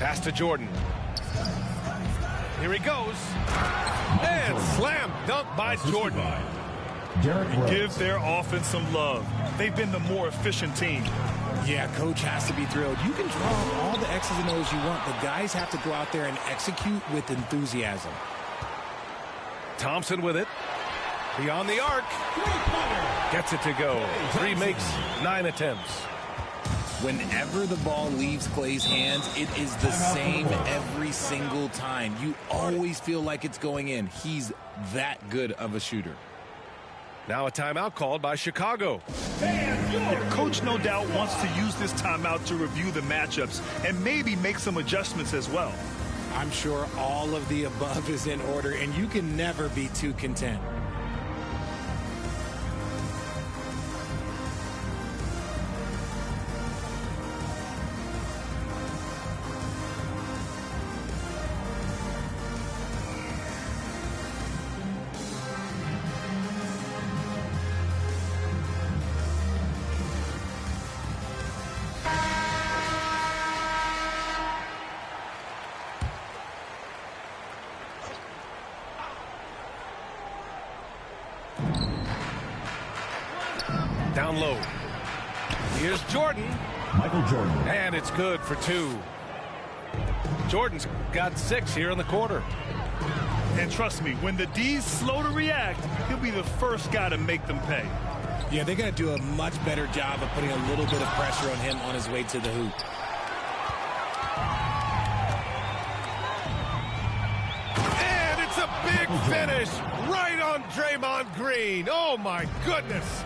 Pass to Jordan. Here he goes. And slam dunk by Jordan. Give their offense some love. They've been the more efficient team. Yeah, coach has to be thrilled. You can draw up all the X's and O's you want, but guys have to go out there and execute with enthusiasm. Thompson with it. Beyond the arc. Gets it to go. 3 makes 9 attempts. Whenever the ball leaves Clay's hands, it is the same every single time. You always feel like it's going in. He's that good of a shooter. Now a timeout called by Chicago. Yeah, coach no doubt wants to use this timeout to review the matchups and maybe make some adjustments as well. I'm sure all of the above is in order, and you can never be too content. Down low. Here's Jordan. Michael Jordan. And it's good for 2. Jordan's got 6 here in the quarter. And trust me, when the D's slow to react, he'll be the first guy to make them pay. Yeah, they got to do a much better job of putting a little bit of pressure on him on his way to the hoop. And it's a big finish right on Draymond Green. Oh, my goodness.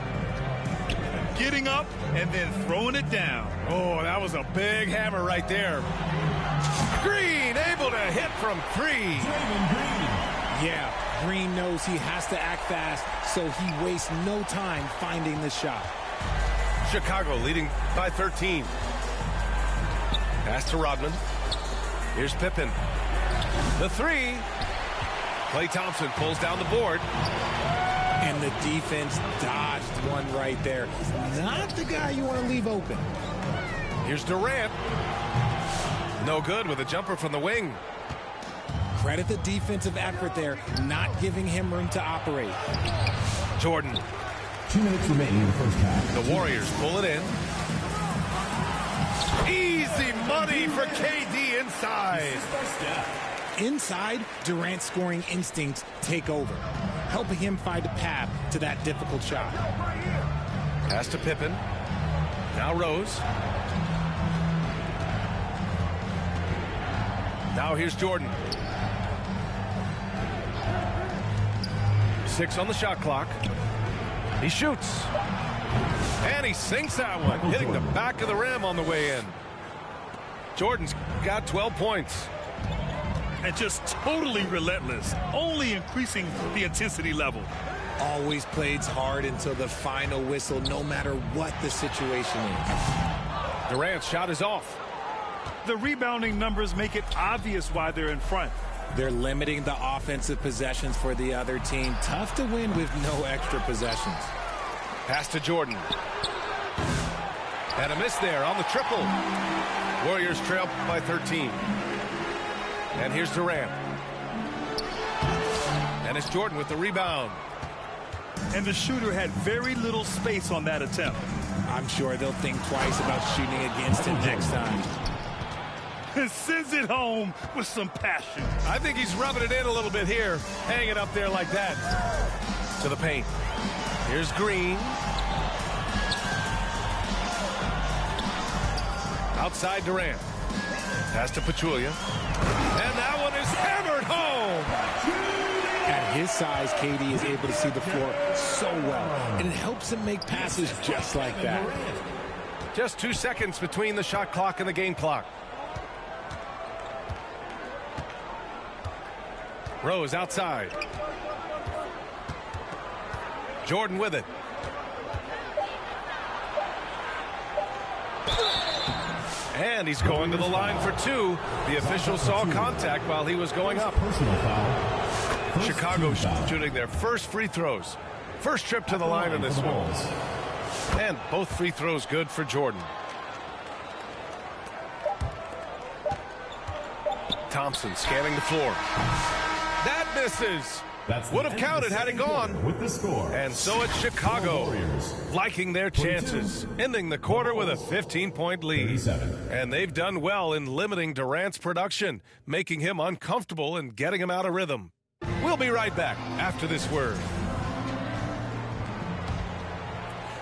Getting up and then throwing it down. Oh, that was a big hammer right there. Green able to hit from 3. Yeah, Green knows he has to act fast, so he wastes no time finding the shot. Chicago leading by 13. Pass to Rodman. Here's Pippen. The 3. Klay Thompson pulls down the board. And the defense dodged one right there. Not the guy you want to leave open. Here's Durant. No good with a jumper from the wing. Credit the defensive effort there, not giving him room to operate. Jordan. 2 minutes remaining in the first half. The Warriors pull it in. Easy money for KD inside. Inside, Durant's scoring instincts take over, helping him find a path to that difficult shot. Pass to Pippen. Now Rose. Now here's Jordan. 6 on the shot clock. He shoots. And he sinks that one, hitting the back of the rim on the way in. Jordan's got 12 points. And just totally relentless, only increasing the intensity level. Always plays hard until the final whistle, no matter what the situation is. Durant's shot is off. The rebounding numbers make it obvious why they're in front. They're limiting the offensive possessions for the other team. Tough to win with no extra possessions. Pass to Jordan. And a miss there on the triple. Warriors trail by 13. And here's Durant. And it's Jordan with the rebound. And the shooter had very little space on that attempt. I'm sure they'll think twice about shooting against him next time. And sends it home with some passion. I think he's rubbing it in a little bit here. Hanging up there like that. To the paint. Here's Green. Outside Durant. Pass to Pachulia. And that one is hammered home. At his size, KD is able to see the floor so well, and it helps him make passes just like that. Just 2 seconds between the shot clock and the game clock. Rose outside. Jordan with it. And he's going to the line for 2. The official saw contact while he was going up. Chicago shooting their first free throws. First trip to the line in this one. And both free throws good for Jordan. Thompson scanning the floor. That misses. Would have counted had it gone. With the score. And so it's Chicago, Warriors. liking their chances, ending the quarter with a 15-point lead. 37. And they've done well in limiting Durant's production, making him uncomfortable and getting him out of rhythm. We'll be right back after this word.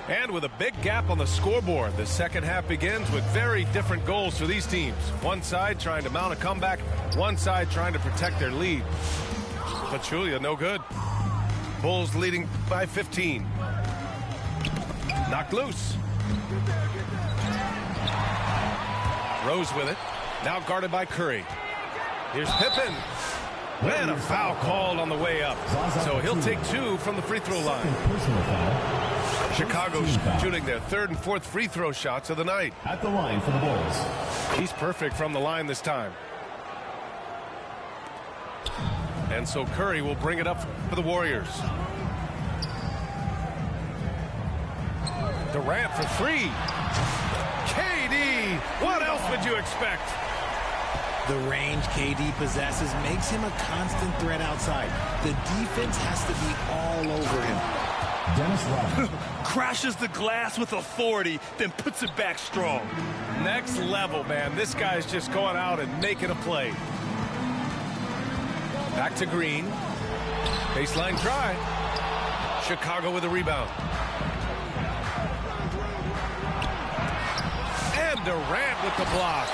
And with a big gap on the scoreboard, the second half begins with very different goals for these teams. One side trying to mount a comeback, one side trying to protect their lead. Pachulia, no good. Bulls leading by 15. Knocked loose. Rose with it. Now guarded by Curry. Here's Pippen. And a foul called on the way up. So he'll take 2 from the free throw line. Personal foul. Chicago shooting their 3rd and 4th free throw shots of the night. At the line for the Bulls. He's perfect from the line this time. And so Curry will bring it up for the Warriors. Durant for 3. KD, what else would you expect? The range KD possesses makes him a constant threat outside. The defense has to be all over him. Dennis Rodman. Crashes the glass with authority, then puts it back strong. Next level, man. This guy's just going out and making a play. Back to Green. Baseline try. Chicago with a rebound. And Durant with the block.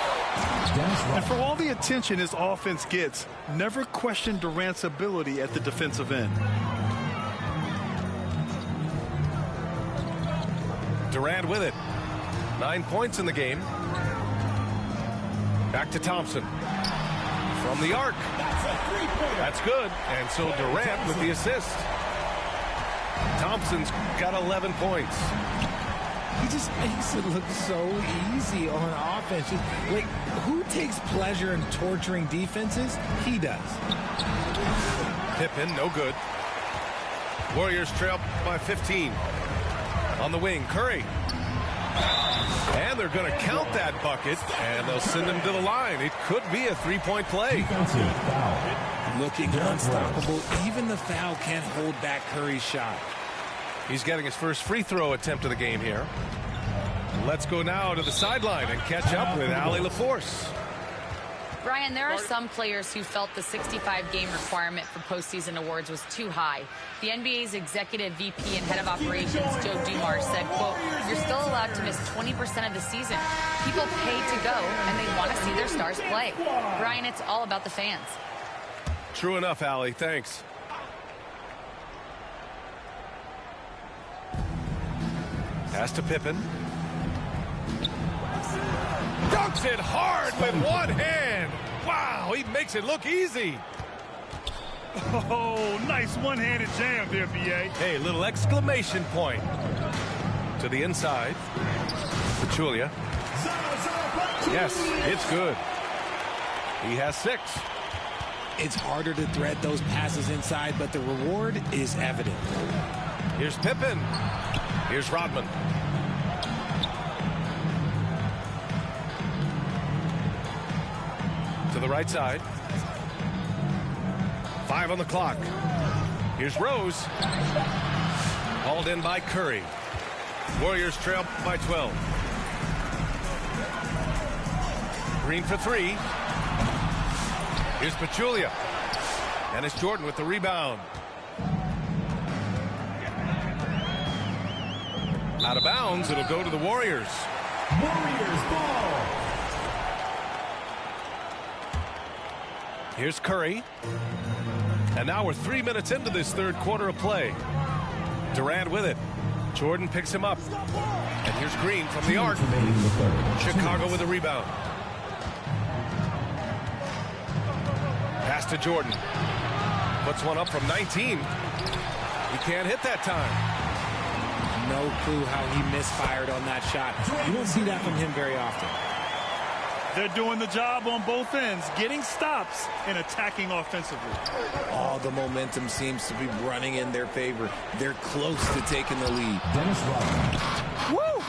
And for all the attention his offense gets, never question Durant's ability at the defensive end. Durant with it. 9 points in the game. Back to Thompson. From the arc. That's good. And so Durant with the assist. Thompson's got 11 points. He just makes it look so easy on offense. Like, who takes pleasure in torturing defenses? He does. Pippen, no good. Warriors trail by 15. On the wing, Curry. And they're going to count that bucket, and they'll send him to the line. It could be a three-point play. Defensive foul. Looking unstoppable. Even the foul can't hold back Curry's shot. He's getting his first free throw attempt of the game here. Let's go now to the sideline and catch up with Allie LaForce. Brian, there are some players who felt the 65-game requirement for postseason awards was too high. The NBA's executive VP and head of operations, Joe Dumars, said, quote, "You're still allowed to miss 20% of the season. People pay to go, and they want to see their stars play." Brian, it's all about the fans. True enough, Allie. Thanks. Pass to Pippen. Dunks it hard with one hand. Wow, he makes it look easy. Oh, nice one-handed jam there, B.A. Hey, little exclamation point. To the inside. Pachulia. Yes, it's good. He has 6. It's harder to thread those passes inside, but the reward is evident. Here's Pippen. Here's Rodman. To the right side. 5 on the clock. Here's Rose. Hauled in by Curry. Warriors trail by 12. Green for 3. Here's Pachulia. And it's Jordan with the rebound. Out of bounds, it'll go to the Warriors. Warriors ball. Here's Curry. And now we're 3 minutes into this third quarter of play. Durant with it. Jordan picks him up. And here's Green from the arc. Chicago with a rebound. Pass to Jordan. Puts one up from 19. He can't hit that time. No clue how he misfired on that shot. You don't see that from him very often. They're doing the job on both ends, getting stops and attacking offensively. All the momentum seems to be running in their favor. They're close to taking the lead. Dennis Rodman. Woo!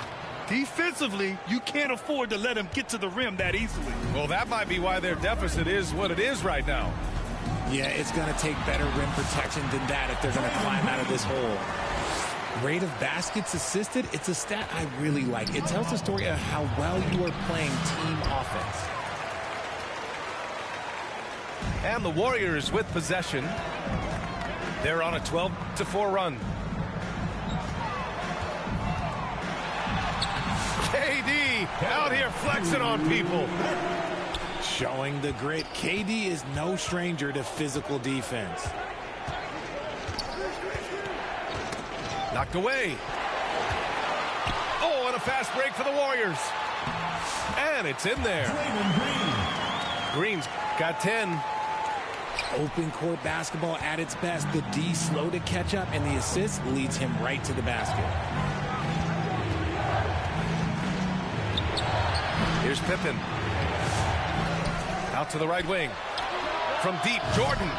Defensively, you can't afford to let him get to the rim that easily. Well, that might be why their deficit is what it is right now. Yeah, it's going to take better rim protection than that if they're going to climb out of this hole. Rate of baskets assisted, it's a stat I really like. It tells the story of how well you are playing team offense. And the Warriors with possession. They're on a 12-4 run. KD out here flexing on people. Showing the grit. KD is no stranger to physical defense. Knocked away. Oh, and a fast break for the Warriors. And it's in there. Green's got 10. Open court basketball at its best. The D slow to catch up, and the assist leads him right to the basket. Here's Pippen. Out to the right wing. From deep, Jordan.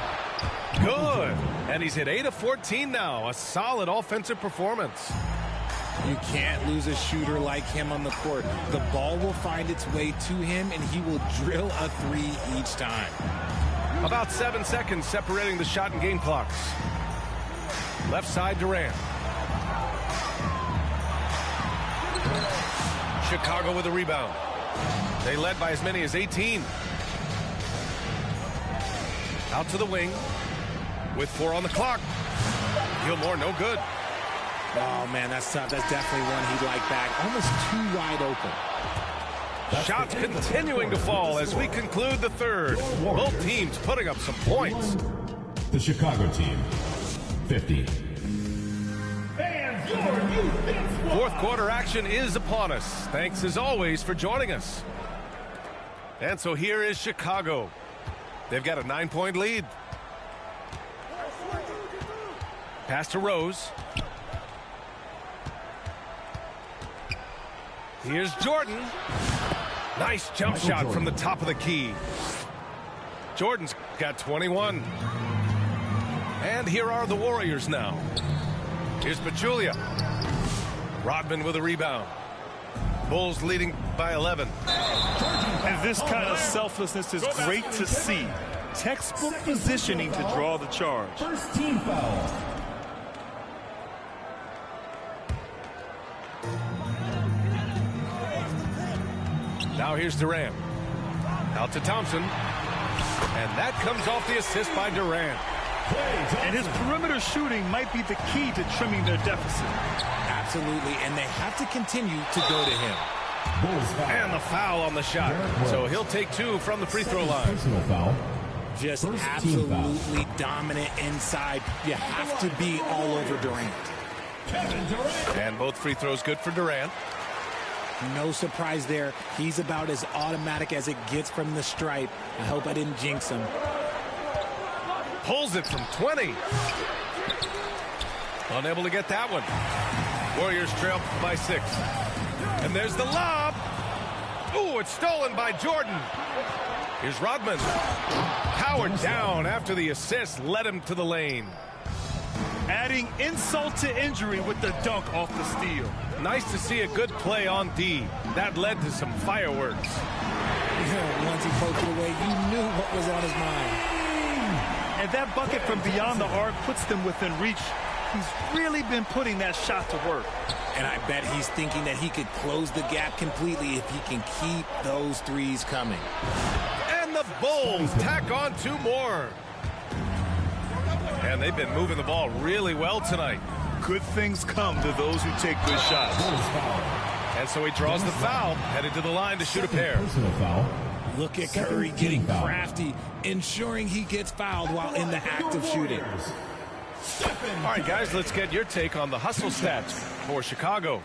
Good. And he's hit 8 of 14 now. A solid offensive performance. You can't lose a shooter like him on the court. The ball will find its way to him, and he will drill a three each time. About 7 seconds separating the shot and game clocks. Left side, Durant. Chicago with a rebound. They led by as many as 18. Out to the wing. With 4 on the clock. Gilmore, no good. Oh, man, that's tough. That's definitely one he'd like back. Almost too wide open. Shots continuing to fall as we conclude the third. Both teams putting up some points. The Chicago team, 50. Fourth quarter action is upon us. Thanks as always for joining us. And so here is Chicago. They've got a 9-point lead. Pass to Rose. Here's Jordan. Nice jump shot from the top of the key. Jordan's got 21. And here are the Warriors now. Here's Pachulia. Rodman with a rebound. Bulls leading by 11. And this kind of selflessness is great to see. Textbook positioning to draw the charge. First team foul. Now here's Durant. Out to Thompson. And that comes off the assist by Durant. And his perimeter shooting might be the key to trimming their deficit. Absolutely, and they have to continue to go to him. And the foul on the shot. So he'll take 2 from the free throw line. Personal foul. Just absolutely dominant inside. You have to be all over Durant. And both free throws good for Durant. No surprise there. He's about as automatic as it gets from the stripe. I hope I didn't jinx him. Pulls it from 20. Unable to get that one. Warriors trail by 6. And there's the lob. Ooh, it's stolen by Jordan. Here's Rodman. Powered down after the assist led him to the lane. Adding insult to injury with the dunk off the steal. Nice to see a good play on D. That led to some fireworks. Once he poked it away, you knew what was on his mind. And that bucket from beyond the arc puts them within reach. He's really been putting that shot to work. And I bet he's thinking that he could close the gap completely if he can keep those threes coming. And the Bulls tack on 2 more. And they've been moving the ball really well tonight. Good things come to those who take good shots. And so he draws the foul, headed to the line to shoot a pair. Personal foul. Look at Curry getting crafty, ensuring he gets fouled while in the act of shooting. All right, guys, let's get your take on the hustle stats for Chicago.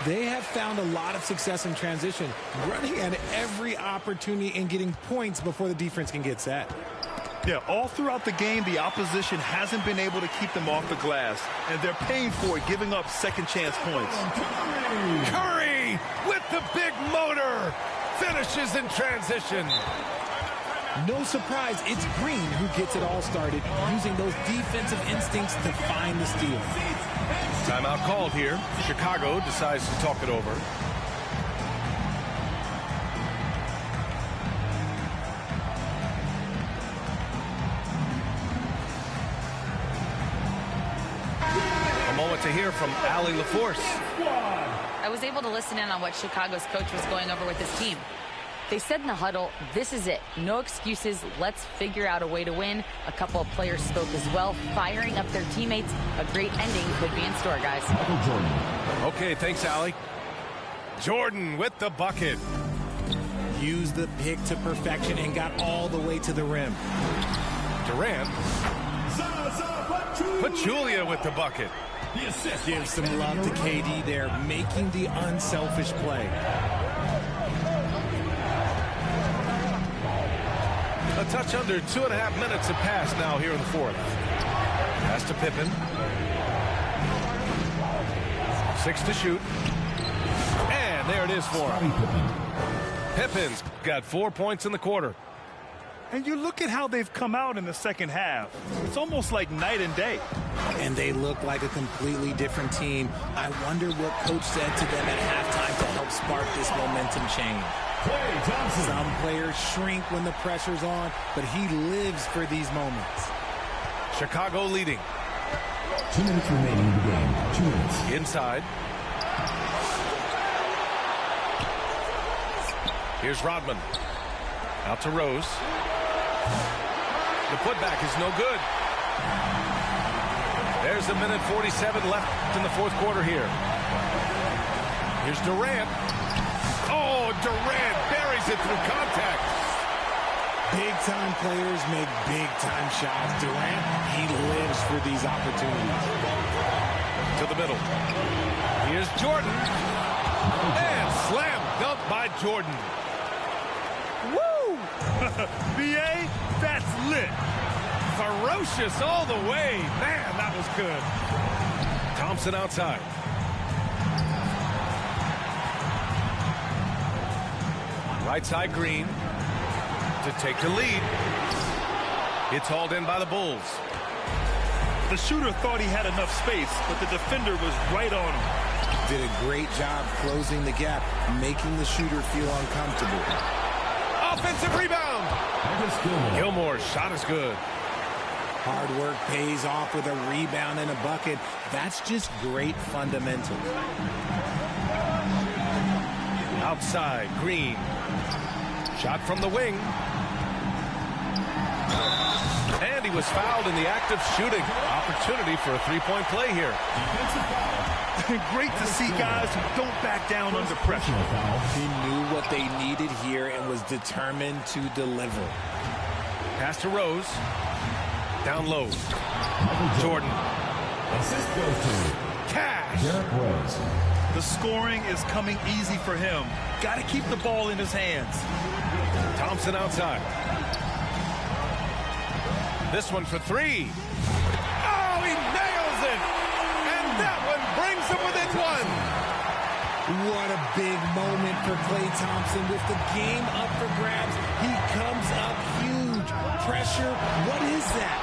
They have found a lot of success in transition, running at every opportunity and getting points before the defense can get set. Yeah, all throughout the game, the opposition hasn't been able to keep them off the glass, and they're paying for it, giving up second chance points. Curry with the big motor finishes in transition. No surprise, it's Green who gets it all started, using those defensive instincts to find the steal. Timeout called here. Chicago decides to talk it over. A moment to hear from Allie LaForce. I was able to listen in on what Chicago's coach was going over with his team. They said in the huddle, this is it. No excuses. Let's figure out a way to win. A couple of players spoke as well, firing up their teammates. A great ending could be in store, guys. Okay, thanks, Allie. Jordan with the bucket. Used the pick to perfection and got all the way to the rim. Durant. Pachulia with the bucket. Give some love to KD there, making the unselfish play. A touch under 2.5 minutes have passed now here in the fourth. Pass to Pippen. 6 to shoot. And there it is for him. Pippen's got 4 points in the quarter. And you look at how they've come out in the second half. It's almost like night and day. And they look like a completely different team. I wonder what coach said to them at halftime to help spark this momentum change. Some players shrink when the pressure's on, but he lives for these moments. Chicago leading. 2 minutes remaining in the game. 2 minutes. Inside. Here's Rodman. Out to Rose. The putback is no good. There's a minute 47 left in the fourth quarter here. Here's Durant. Oh, Durant buries it through contact. Big-time players make big-time shots. Durant, he lives for these opportunities. To the middle. Here's Jordan. And slam dunk by Jordan. Woo! BA, that's lit. Ferocious all the way. Man, that was good. Thompson outside. Right side Green to take the lead. It's hauled in by the Bulls. The shooter thought he had enough space, but the defender was right on him. Did a great job closing the gap, making the shooter feel uncomfortable. Offensive rebound. Gilmore's shot is good. Hard work pays off with a rebound and a bucket. That's just great fundamentals. Outside, Green. Shot from the wing. And he was fouled in the act of shooting. Opportunity for a three-point play here. Great to see guys who don't back down under pressure. He knew what they needed here and was determined to deliver. Pass to Rose. Down low. Jordan. Assist goes to Cash. Derrick Rose. The scoring is coming easy for him. Got to keep the ball in his hands. Thompson outside. This one for three. Oh, he nails it. And that one brings him within one. What a big moment for Klay Thompson. With the game up for grabs, he comes up huge. Pressure, what is that?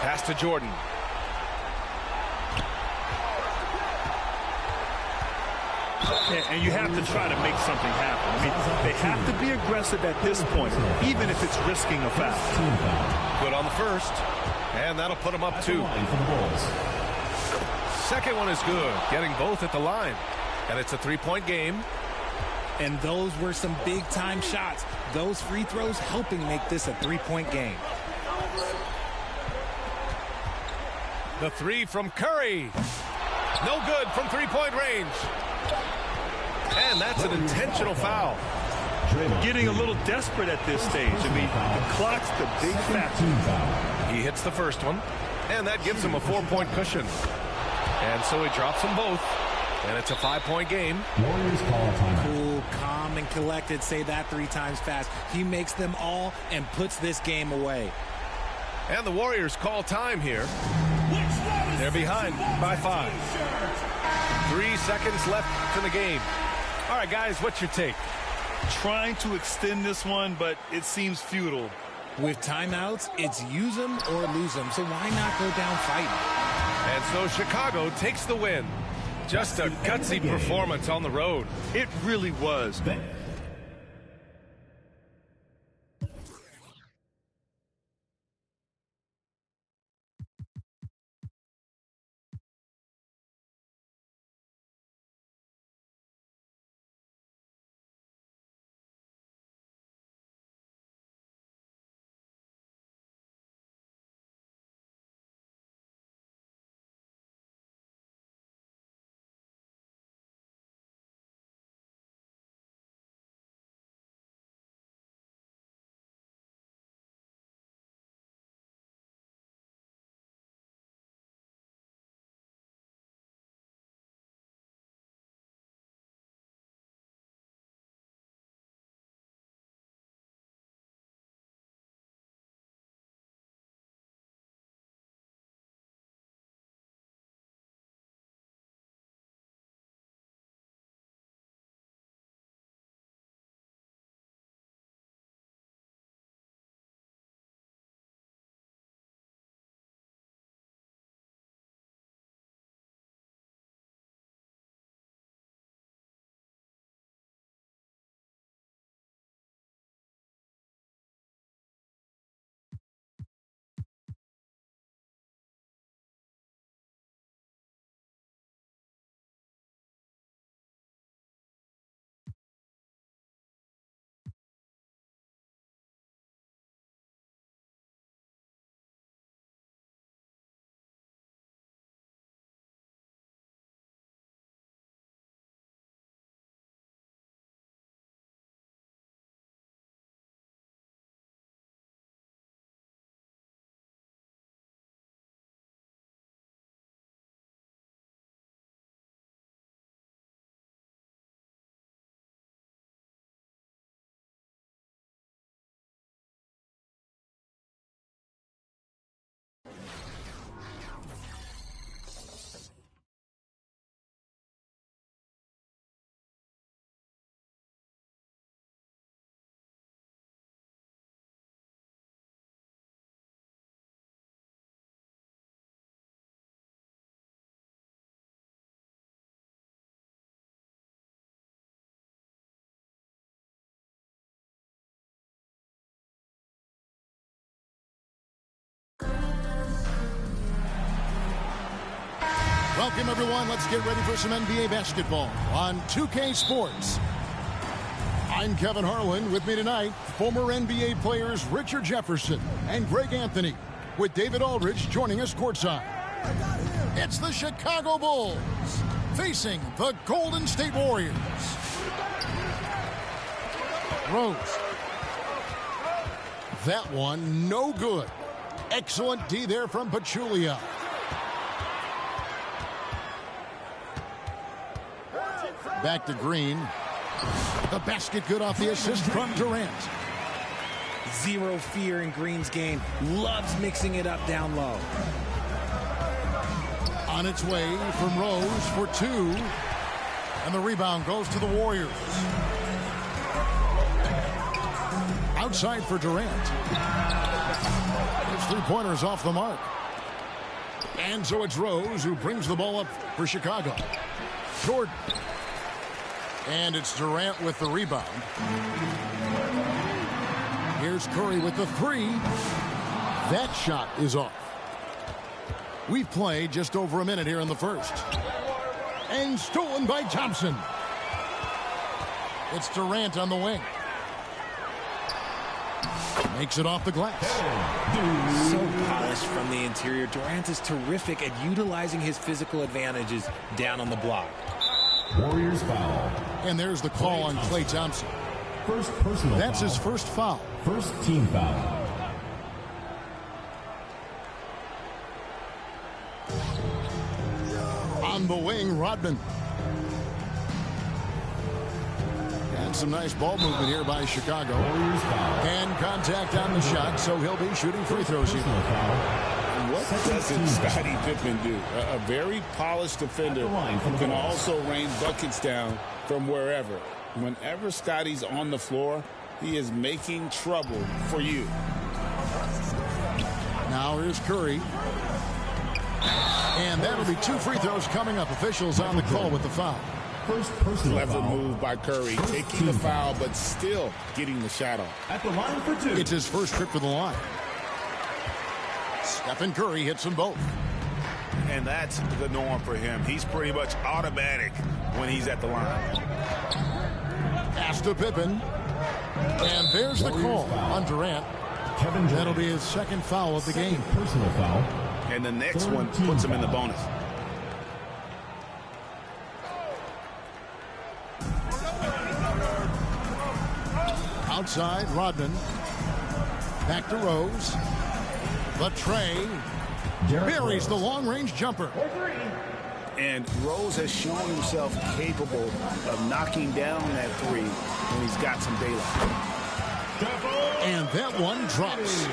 Pass to Jordan. And you have to try to make something happen. I mean, they have to be aggressive at this point, even if it's risking a foul. Good on the first. And that'll put him up 2. Second one is good. Getting both at the line. And it's a 3-point game. And those were some big-time shots. Those free throws helping make this a 3-point game. The three from Curry. No good from 3-point range. And that's an intentional foul. Getting a little desperate at this stage. I mean, the clock's the big factor. He hits the first one, and that gives him a 4-point cushion. And so he drops them both, and it's a 5-point game. Warriors call timeout. Cool, calm, and collected. Say that 3 times fast. He makes them all and puts this game away. And the Warriors call time here. They're behind by 5. 3 seconds left in the game. All right, guys, what's your take? trying to extend this one, but it seems futile. With timeouts, it's use them or lose them, so why not go down fighting? And so Chicago takes the win. Just a gutsy performance on the road. It really was. Welcome, everyone. Let's get ready for some NBA basketball on 2K Sports. I'm Kevin Harlan. With me tonight, former NBA players Richard Jefferson and Greg Anthony, with David Aldridge joining us courtside. It's the Chicago Bulls facing the Golden State Warriors. Rose. That one, no good. Excellent D there from Pachulia. Back to Green. The basket good off the assist from Durant. Zero fear in Green's game. Loves mixing it up down low. On its way from Rose for two. And the rebound goes to the Warriors. Outside for Durant. His three-pointers off the mark. And so it's Rose who brings the ball up for Chicago. Jordan. And it's Durant with the rebound. Here's Curry with the three. That shot is off. We've played just over a minute here in the first. And stolen by Thompson. It's Durant on the wing. Makes it off the glass. So polished from the interior. Durant is terrific at utilizing his physical advantages down on the block. Warriors foul. And there's the call on Klay Thompson. First personal That's foul. his first foul. First team foul. On the wing, Rodman. And some nice ball movement here by Chicago. Warriors foul. And contact on the shot, so he'll be shooting free throws here. What doesn't Scottie Pippen do? A very polished defender who can also rain buckets down from wherever. Whenever Scotty's on the floor, he is making trouble for you. Now here's Curry. And that'll be 2 free throws coming up. Officials on the call with the foul. First personal Clever foul. move by Curry, taking the foul, but still getting the shot off. At the line for 2. It's his first trip to the line. Stephen Curry hits them both. And that's the norm for him. He's pretty much automatic when he's at the line. Pass to Pippen. And there's the call on Durant. Kevin Durant. That'll be his second foul of the game. Personal foul. And the next one puts him in the bonus. Outside, Rodman. Back to Rose. The tray. Buries the long-range jumper. And Rose has shown himself capable of knocking down that three when he's got some daylight. And that one drops.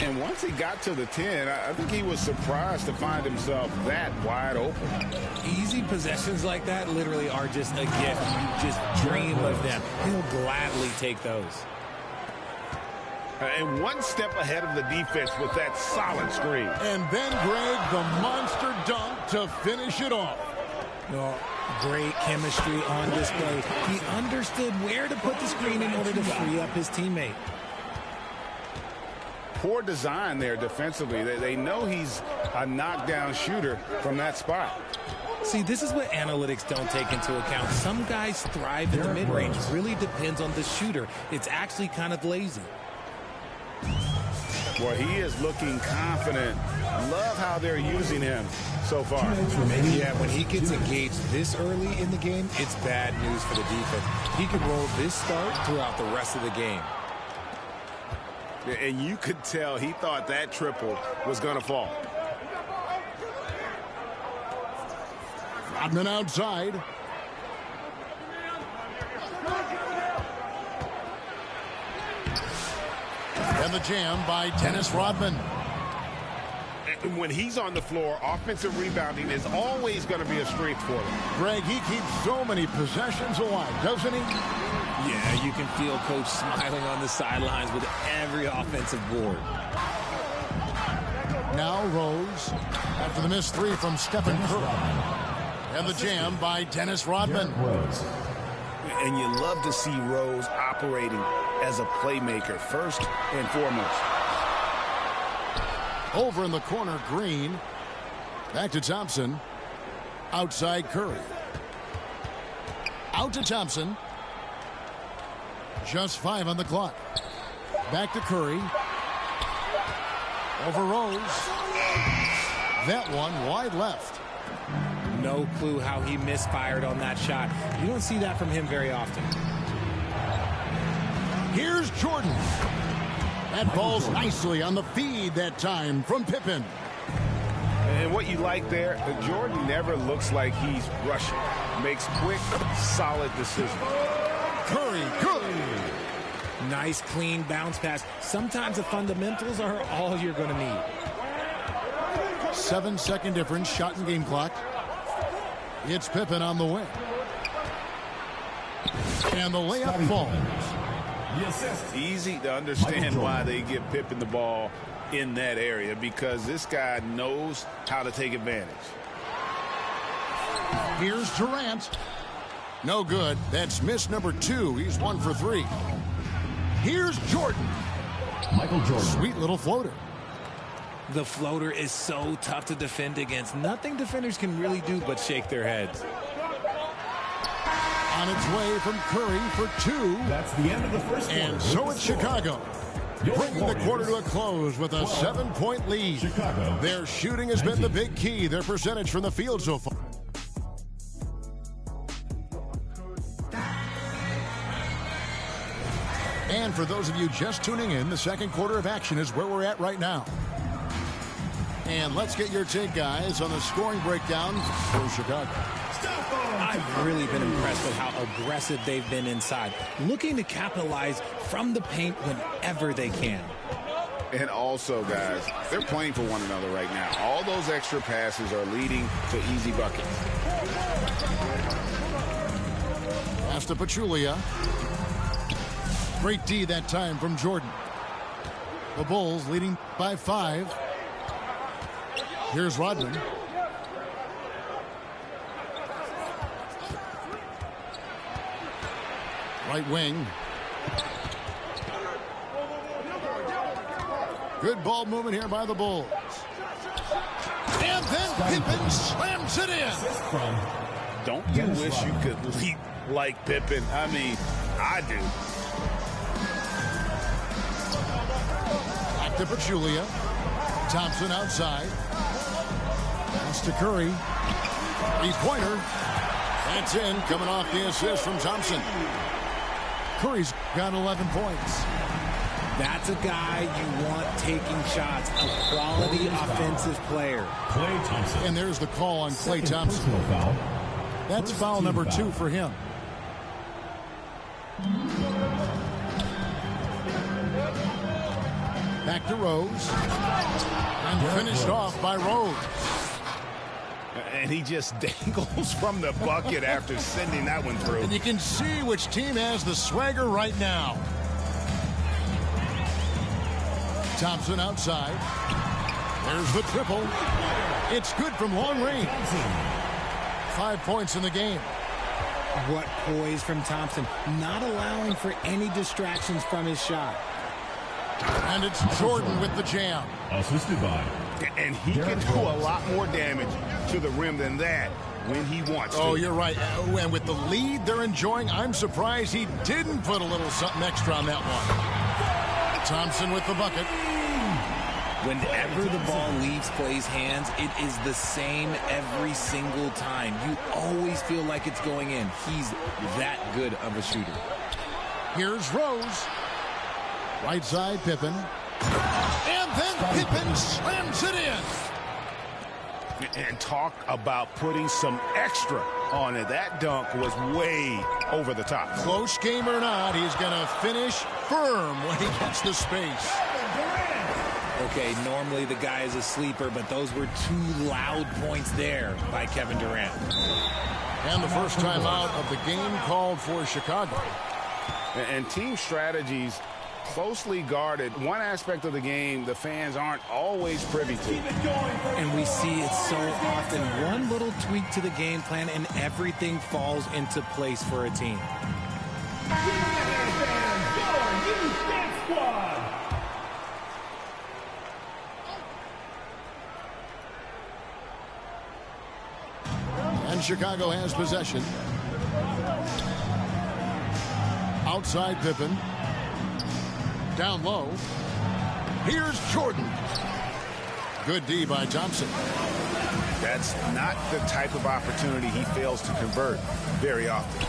And once he got to the 10, I think he was surprised to find himself that wide open. Easy possessions like that literally are just a gift. You just dream of them. He'll gladly take those. And one step ahead of the defense with that solid screen. And then Greg, the monster dunk to finish it off. Oh, great chemistry on display. He understood where to put the screen in order to free up his teammate. Poor design there defensively. They know he's a knockdown shooter from that spot. See, this is what analytics don't take into account. Some guys thrive in the mid-range. Really depends on the shooter. It's actually kind of lazy. Well, he is looking confident. Love how they're using him so far. Yeah, when he gets engaged this early in the game, it's bad news for the defense. He could roll this start throughout the rest of the game. And you could tell he thought that triple was going to fall. Rodman outside. And the jam by Dennis Rodman. And when he's on the floor, offensive rebounding is always going to be a strength for him. Greg, he keeps so many possessions alive, doesn't he? Yeah, you can feel Coach smiling on the sidelines with every offensive board. Now Rose, after the missed three from Stephen Curry. And the jam by Dennis Rodman. And you love to see Rose operating as a playmaker first and foremost. Over in the corner, Green. Back to Thompson. Outside Curry. Out to Thompson. Just 5 on the clock. Back to Curry. Over Rose. That one wide left. No clue how he misfired on that shot. You don't see that from him very often. Here's Jordan. That falls nicely on the feed that time from Pippen. And what you like there, Jordan never looks like he's rushing. Makes quick, solid decisions. Curry, good. Nice, clean bounce pass. Sometimes the fundamentals are all you're going to need. 7-second difference, shot and game clock. It's Pippen on the wing. And the layup falls. Easy to understand why they give Pippen the ball in that area, because this guy knows how to take advantage. Here's Durant. No good. That's miss number 2. He's 1 for 3. Here's Jordan. Michael Jordan. Sweet little floater. The floater is so tough to defend against. Nothing defenders can really do but shake their heads. On its way from Curry for 2. That's the end of the first quarter. And so it's Chicago, bringing the quarter to a close with a 7-point lead. Chicago. Their shooting has been the big key. Their percentage from the field so far. And for those of you just tuning in, the second quarter of action is where we're at right now. And let's get your take, guys, on the scoring breakdown for Chicago. I've really been impressed with how aggressive they've been inside, looking to capitalize from the paint whenever they can. And also, guys, they're playing for one another right now. All those extra passes are leading to easy buckets. Pass to Pachulia. Great D that time from Jordan. The Bulls leading by 5. Here's Rodman. Right wing. Good ball movement here by the Bulls. And then Pippen slams it in. Don't you wish you could leap like Pippen? I mean, I do. Back to Pachulia. Thompson outside. Pass to Curry. Three-pointer. That's in, coming off the assist from Thompson. Curry's got 11 points. That's a guy you want taking shots, a quality offensive player. Klay Thompson. And there's the call on Klay Thompson. Foul. That's foul number 2 for him. Back to Rose. And finished off by Rose. And he just dangles from the bucket after sending that one through. And you can see which team has the swagger right now. Thompson outside. There's the triple. It's good from long range. 5 points in the game. What poise from Thompson, not allowing for any distractions from his shot. And it's Jordan with the jam. Assisted by. And he can do a lot more damage to the rim than that when he wants to. Oh, you're right. And with the lead they're enjoying, I'm surprised he didn't put a little something extra on that one. Thompson with the bucket. Whenever the ball leaves Klay's hands, it is the same every single time. You always feel like it's going in. He's that good of a shooter. Here's Rose. Right side, Pippen. And then Pippen slams it in. And talk about putting some extra on it. That dunk was way over the top. Close game or not, he's going to finish firm when he gets the space. Okay, normally the guy is a sleeper, but those were 2 loud points there by Kevin Durant. And the first time out of the game called for Chicago. And team strategies closely guarded. One aspect of the game the fans aren't always privy to. And we see it so often. One little tweak to the game plan and everything falls into place for a team. And Chicago has possession. Outside Pippen. Down low. Here's Jordan. Good D by Thompson. That's not the type of opportunity he fails to convert very often.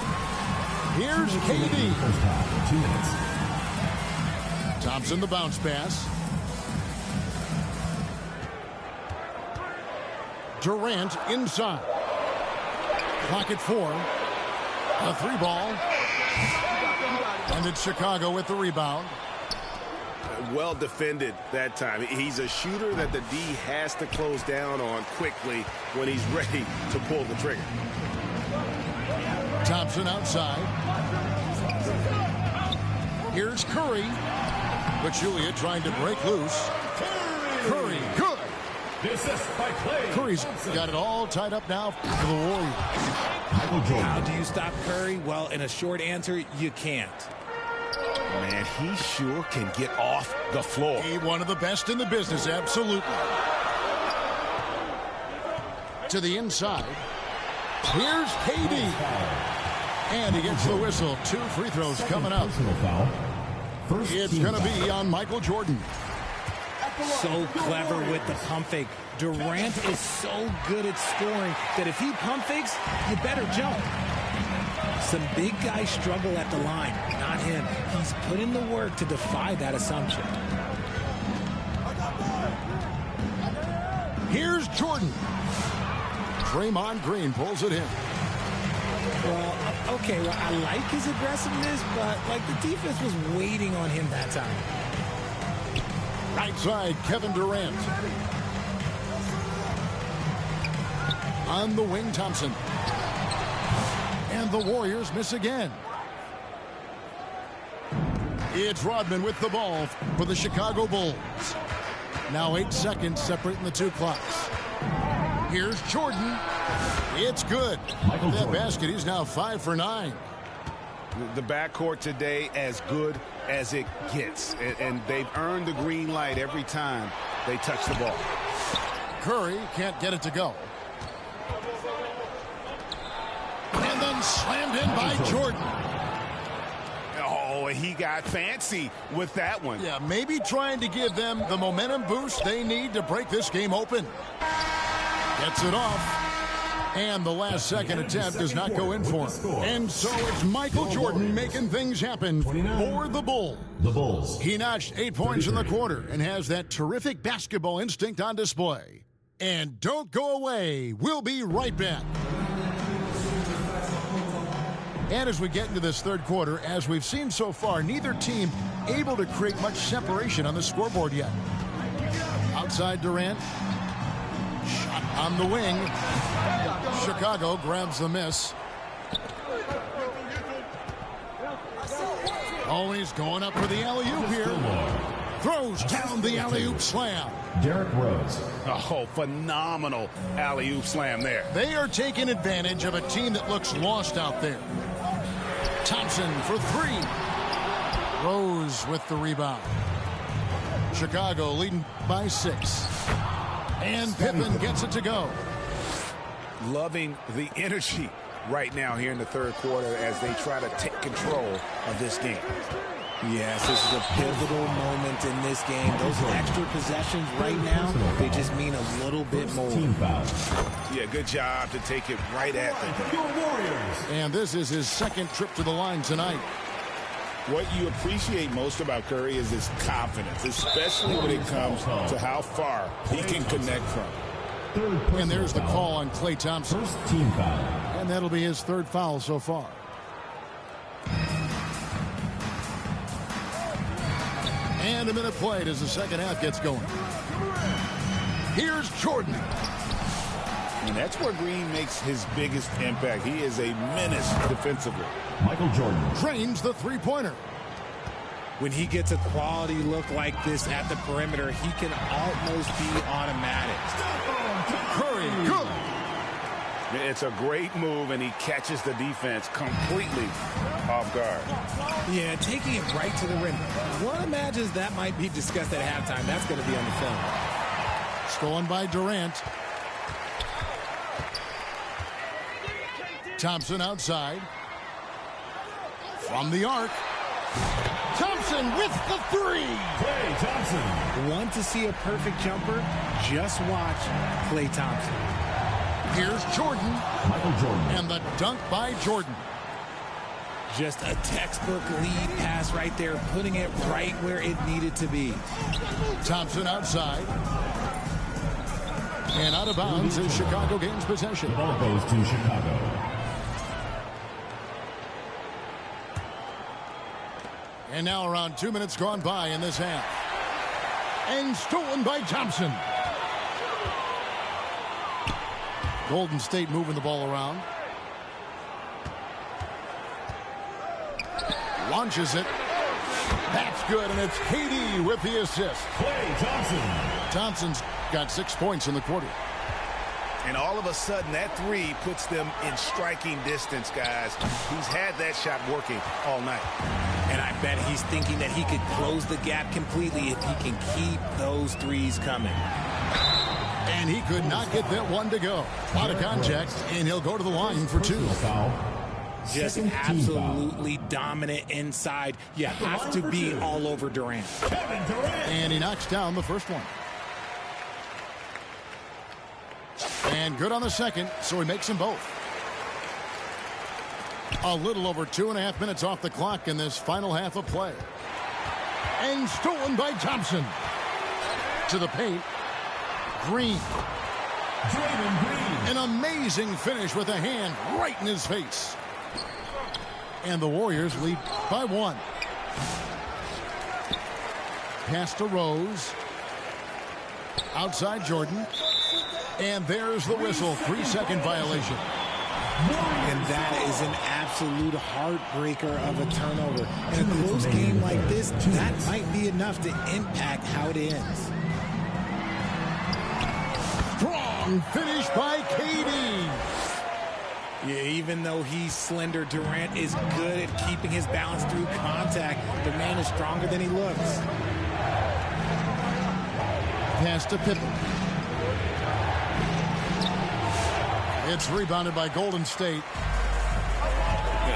Here's KD. First half, 2 minutes. Thompson the bounce pass. Durant inside. Clock at 4. A 3 ball. And it's Chicago with the rebound. Well defended that time. He's a shooter that the D has to close down on quickly when he's ready to pull the trigger. Thompson outside. Here's Curry. Pachulia trying to break loose. Curry, good. Curry's got it all tied up now for the Warriors. How do you stop Curry? Well, in a short answer, you can't. Man, he sure can get off the floor. He one of the best in the business, absolutely. To the inside. Here's KD. And he gets the whistle. 2 free throws coming up. It's going to be on Michael Jordan. So clever with the pump fake. Durant is so good at scoring that if he pump fakes, you better jump. Some big guys struggle at the line, not him. He's put in the work to defy that assumption. Here's Jordan. Draymond Green pulls it in. Well, okay, well, I like his aggressiveness, but like the defense was waiting on him that time. Right side, Kevin Durant. On the wing, Thompson. And the Warriors miss again. It's Rodman with the ball for the Chicago Bulls. Now 8 seconds separating the two clocks. Here's Jordan. It's good. That basket, he's now 5 for 9. The backcourt today as good as it gets. And they've earned the green light every time they touch the ball. Curry can't get it to go. And then slammed in by Jordan. Oh, he got fancy with that one. Yeah, maybe trying to give them the momentum boost they need to break this game open. Gets it off. And the last second attempt does not go in for him. And so it's Michael Jordan making things happen for the Bulls. He notched 8 points in the quarter and has that terrific basketball instinct on display. And don't go away. We'll be right back. And as we get into this third quarter, as we've seen so far, neither team able to create much separation on the scoreboard yet. Outside Durant. Shot on the wing. Chicago grabs the miss. Oh, he's going up for the alley-oop here. Throws down the alley-oop slam. Derrick Rose. Oh, phenomenal alley-oop slam there. They are taking advantage of a team that looks lost out there. Thompson for 3. Rose with the rebound. Chicago leading by 6. And Pippen gets it to go. Loving the energy right now here in the third quarter as they try to take control of this game. Yes, this is a pivotal moment in this game. Those extra possessions right now, they just mean a little bit more. Yeah, good job to take it right at them. And this is his second trip to the line tonight. What you appreciate most about Curry is his confidence, especially when it comes to how far he can connect from. And there's the call on Klay Thompson. First team foul. And that'll be his third foul so far. And a minute played as the second half gets going. Here's Jordan. And that's where Green makes his biggest impact. He is a menace defensively. Michael Jordan. Drains the three-pointer. When he gets a quality look like this at the perimeter, he can almost be automatic. Curry, good. It's a great move, and he catches the defense completely off guard. Yeah, taking it right to the rim. One imagines that might be discussed at halftime. That's going to be on the film. Stolen by Durant. Thompson outside. From the arc. Thompson with the 3. Klay Thompson. Want to see a perfect jumper? Just watch Klay Thompson. Here's Jordan. Michael Jordan. And the dunk by Jordan. Just a textbook lead pass right there, putting it right where it needed to be. Thompson outside. And out of bounds as Chicago gains possession. The ball goes to Chicago. And now around 2 minutes gone by in this half. And stolen by Thompson. Golden State moving the ball around. Launches it. That's good, and it's KD with the assist. Klay Thompson. Thompson's got 6 points in the quarter. And all of a sudden, that 3 puts them in striking distance, guys. He's had that shot working all night. And I bet he's thinking that he could close the gap completely if he can keep those 3s coming. And he could not get that one to go. Out of contact, and he'll go to the line for 2. Foul. Just Second team absolutely dominant inside. You have to be all over Durant. Kevin Durant. And he knocks down the first one. And good on the second, so he makes them both. A little over 2.5 minutes off the clock in this final half of play. And stolen by Thompson. To the paint. Green. Draymond Green. An amazing finish with a hand right in his face. And the Warriors lead by 1. Pass to Rose. Outside Jordan. And there's the whistle. 3-second violation. And that is an absolute heartbreaker of a turnover. In a close game like this, that might be enough to impact how it ends. Strong finish by KD. Yeah, even though he's slender, Durant is good at keeping his balance through contact. The man is stronger than he looks. Pass to Pippen. It's rebounded by Golden State.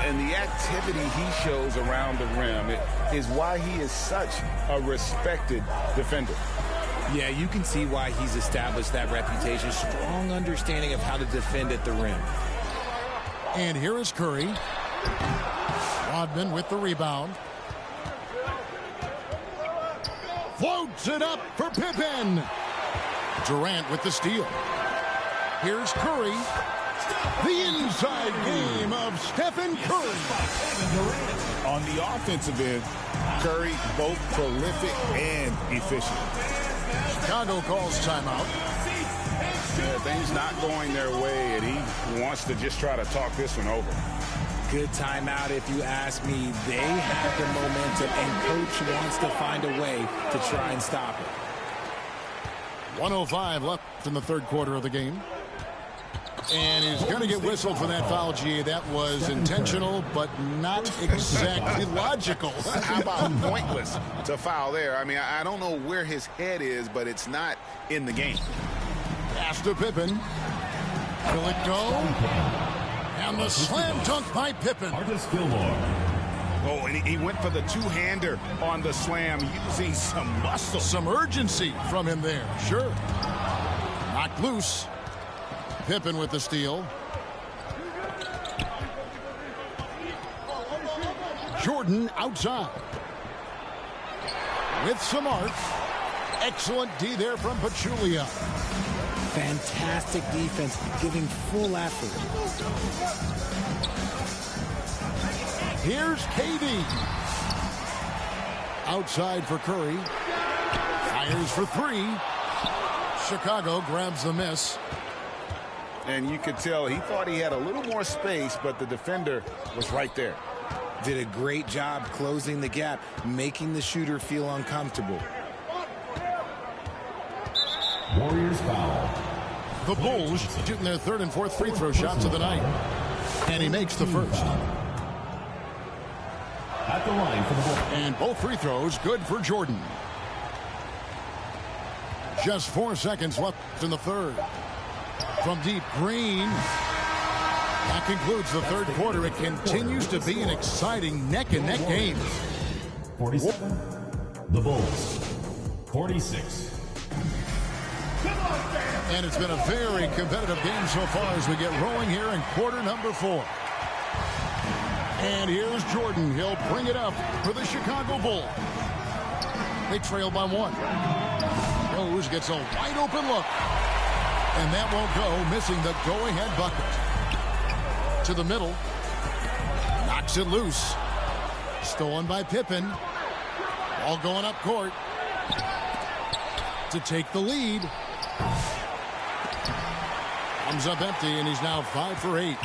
And the activity he shows around the rim is why he is such a respected defender. Yeah, you can see why he's established that reputation. Strong understanding of how to defend at the rim. And here is Curry. Rodman with the rebound. Floats it up for Pippen. Durant with the steal. Here's Curry. The inside game of Stephen Curry. On the offensive end, Curry both prolific and efficient. Chicago calls timeout. Yeah, things not going their way, and he wants to just try to talk this one over. Good timeout if you ask me. They have the momentum, and Coach wants to find a way to try and stop it. 1:05 left in the third quarter of the game. And he's going to get whistled for that foul, G. That was intentional, but not exactly logical. How about pointless to foul there? I mean, I don't know where his head is, but it's not in the game. Pass to Pippen. Will it go? And the slam dunk by Pippen. Artis Gilmore. Oh, and he went for the two-hander on the slam, using some muscle. Some urgency from him there, sure. Knocked loose. Pippen with the steal. Jordan outside. With some art. Excellent D there from Pachulia. Fantastic defense, giving full effort. Here's KD. Outside for Curry. Fires for three. Chicago grabs the miss. And you could tell he thought he had a little more space, but the defender was right there. Did a great job closing the gap, making the shooter feel uncomfortable. Warriors foul. The Bulls shooting their third and fourth free throw shots of the night. And he makes the first. At the line for the Bulls. And both free throws good for Jordan. Just 4 seconds left in the third. From deep, Green. That concludes the third quarter. It continues to be an exciting neck-and-neck game. 47. The Bulls. 46. And it's been a very competitive game so far as we get rolling here in quarter number 4. And here's Jordan. He'll bring it up for the Chicago Bulls. They trail by 1. Rose gets a wide open look. And that won't go, missing the go-ahead bucket. To the middle. Knocks it loose. Stolen by Pippen. All going up court. To take the lead. Comes up empty, and he's now 5 for 8.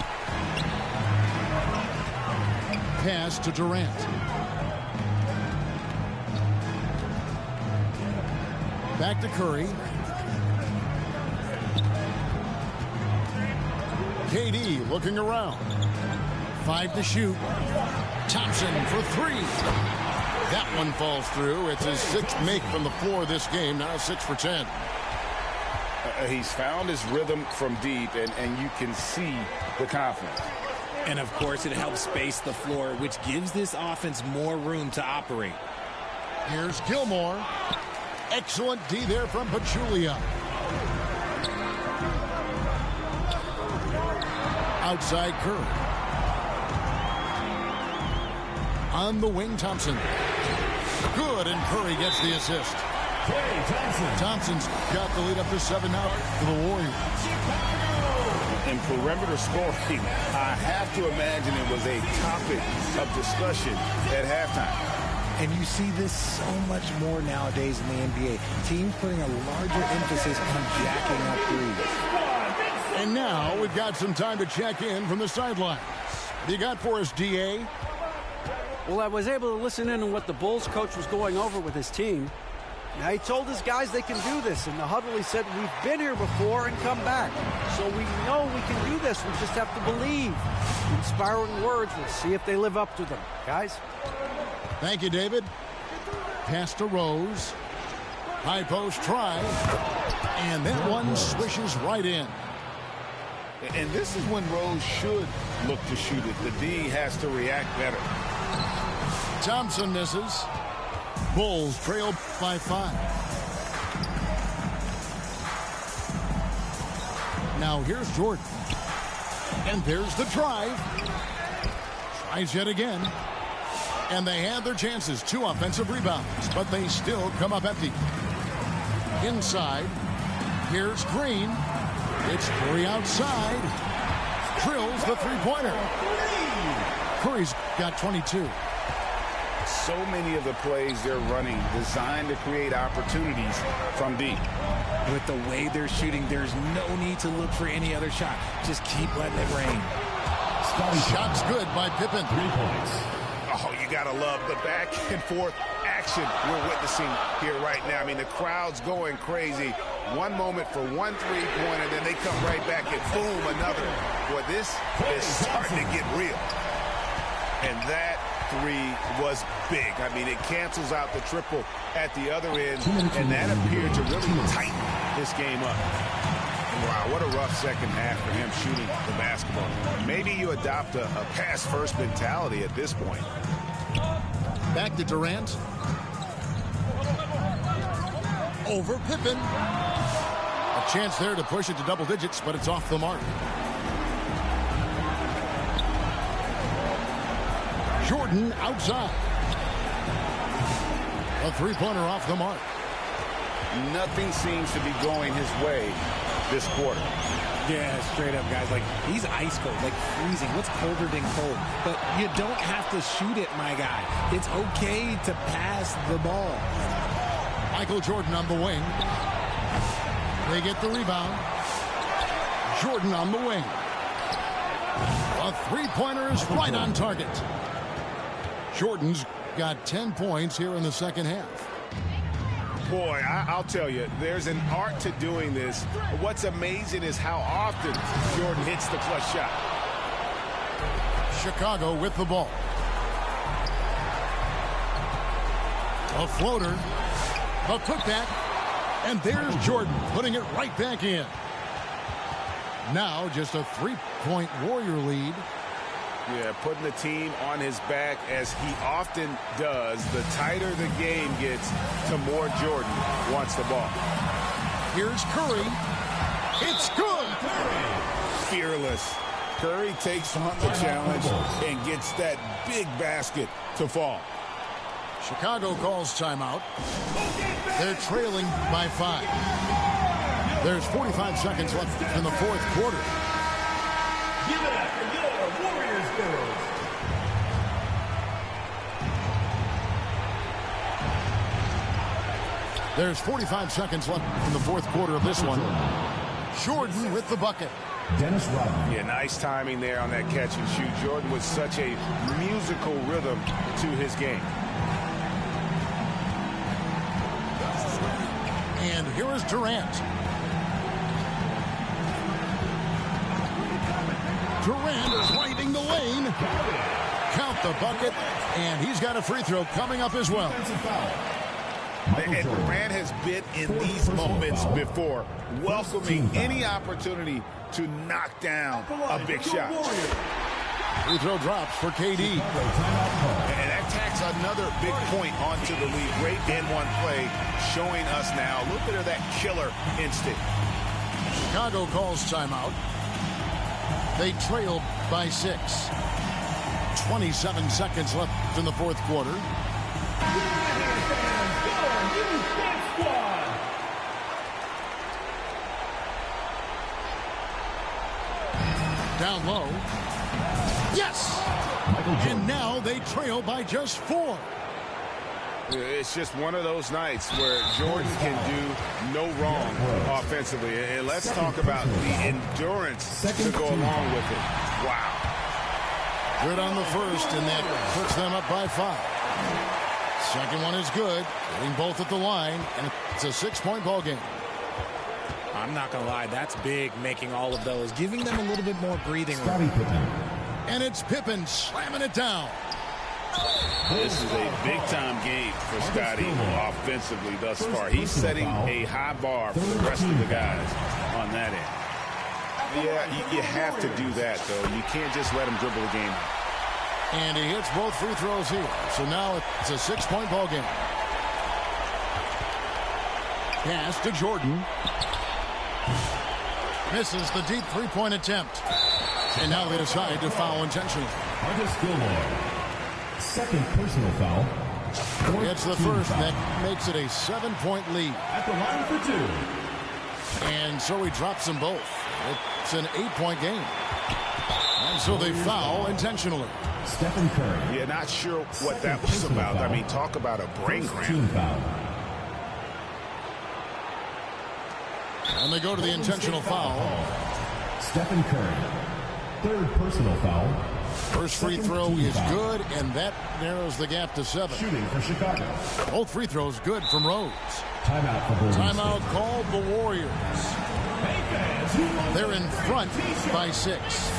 Pass to Durant. Back to Curry. KD looking around. 5 to shoot. Thompson for 3. That one falls through. It's his 6th make from the floor this game. Now 6 for 10. He's found his rhythm from deep, and you can see the confidence. And, of course, it helps space the floor, which gives this offense more room to operate. Here's Gilmore. Excellent D there from Pachulia. Outside Curry. On the wing, Thompson. Good, and Curry gets the assist. Thompson's got the lead up to 7 now for the Warriors. In perimeter scoring, I have to imagine it was a topic of discussion at halftime. And you see this so much more nowadays in the NBA. Teams putting a larger emphasis on jacking up threes. And now we've got some time to check in from the sidelines. You got for us, DA? Well, I was able to listen in on what the Bulls coach was going over with his team. Now, he told his guys they can do this. In the huddle, he said, we've been here before and come back. So we know we can do this. We just have to believe. Inspiring words. We'll see if they live up to them. Guys? Thank you, David. Pass to Rose. High post try. And that one swishes right in. And this is when Rose should look to shoot it. The D has to react better. Thompson misses. Bulls trail by 5. Now here's Jordan. And there's the drive. Tries yet again. And they have their chances. 2 offensive rebounds, but they still come up empty. Inside. Here's Green. It's Curry outside. Drills the three-pointer. Curry's got 22. So many of the plays they're running designed to create opportunities from deep. With the way they're shooting, there's no need to look for any other shot. Just keep letting it rain. Shot's good by Pippen. 3 points. Oh, you got to love the back and forth action we're witnessing here right now. I mean, the crowd's going crazy. One moment for one three-pointer, then they come right back and boom, another. Boy, this is starting to get real. And that 3 was big. I mean, it cancels out the triple at the other end, and that appeared to really tighten this game up. Wow, what a rough second half for him shooting the basketball. Maybe you adopt a pass-first mentality at this point. Back to Durant. Over Pippen. A chance there to push it to double digits, but it's off the mark. Jordan outside. A three-pointer off the mark. Nothing seems to be going his way this quarter. Yeah, straight up, guys. Like, he's ice cold, like freezing. What's colder than cold? But you don't have to shoot it, my guy. It's okay to pass the ball. Michael Jordan on the wing. They get the rebound. Jordan on the wing. A three-pointer is right on target. Jordan's got 10 points here in the second half. Boy, I'll tell you, there's an art to doing this. What's amazing is how often Jordan hits the clutch shot. Chicago with the ball. A floater. A putback. And there's Jordan putting it right back in. Now just a three-point Warrior lead. Yeah, putting the team on his back as he often does. The tighter the game gets, the more Jordan wants the ball. Here's Curry. It's good. Fearless. Curry takes on the challenge and gets that big basket to fall. Chicago calls timeout. They're trailing by 5. There's 45 seconds left in the fourth quarter. Give it up for your Warriors girls. There's 45 seconds left in the fourth quarter of this one. Jordan with the bucket. Dennis Rodman. Yeah, nice timing there on that catch and shoot. Jordan with such a musical rhythm to his game. And here is Durant. Durant finding the lane. Count the bucket. And he's got a free throw coming up as well. And Durant has been in these moments before, welcoming any opportunity to knock down a big shot. Free throw drops for KD. And that tacks another big point onto the lead. Great N1 play showing us now a little bit of that killer instinct. Chicago calls timeout. They trail by 6. 27 seconds left in the fourth quarter. Down low. Yes! And now they trail by just 4. It's just one of those nights where Jordan can do no wrong offensively. And let's talk about the endurance to go along with it. Wow. Good on the first, and that puts them up by 5. Second one is good, getting both at the line, and it's a 6-point ball game. I'm not going to lie, that's big, making all of those, giving them a little bit more breathing Scottie room. Pippen. And it's Pippen slamming it down. This is a big-time game for Scottie offensively thus far. He's setting a high bar for the rest of the guys on that end. Yeah, you have to do that, though. You can't just let him dribble the game. And he hits both free throws here. So now it's a 6-point ball game. Pass to Jordan. Misses the deep 3-point attempt. And now they decide to foul intentionally. Marcus Gilmore. Second personal foul. It's the first that makes it a 7-point lead. At the line for 2. And so he drops them both. It's an 8-point game. And so they foul intentionally. Stephen Curry. Yeah, not sure what that was about. I mean, talk about a brain Team cramp. foul. And they go to the intentional foul. Stephen Curry. Third personal foul. First free throw is good, and that narrows the gap to 7. Shooting for Chicago. Both free throws good from Rhodes. Timeout for Golden Timeout called the Warriors. They're in front by 6.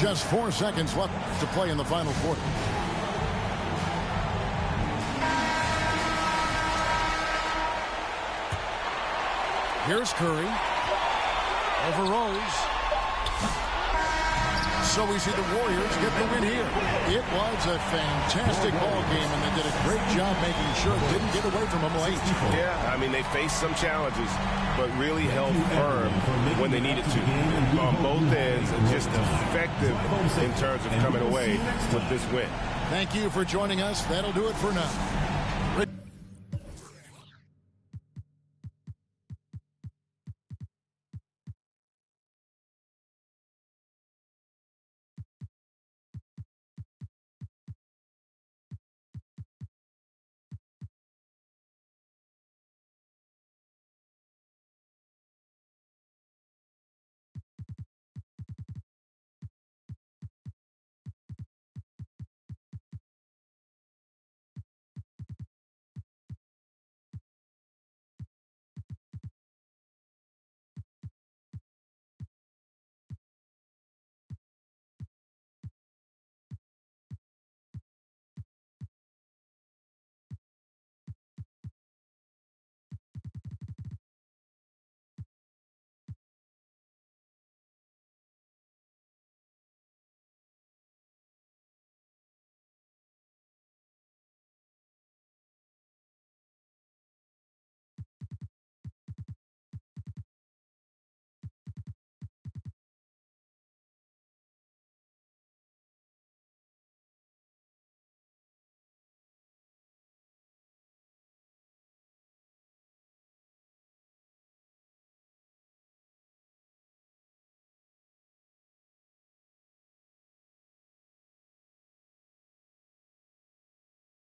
Just 4 seconds left to play in the final quarter. Here's Curry. Over Rose. So we see the Warriors get the win here. It was a fantastic ball game, and they did a great job making sure it didn't get away from them late. Yeah, I mean, they faced some challenges, but really held firm when they needed to. On both ends, and just effective in terms of coming away with this win. Thank you for joining us. That'll do it for now.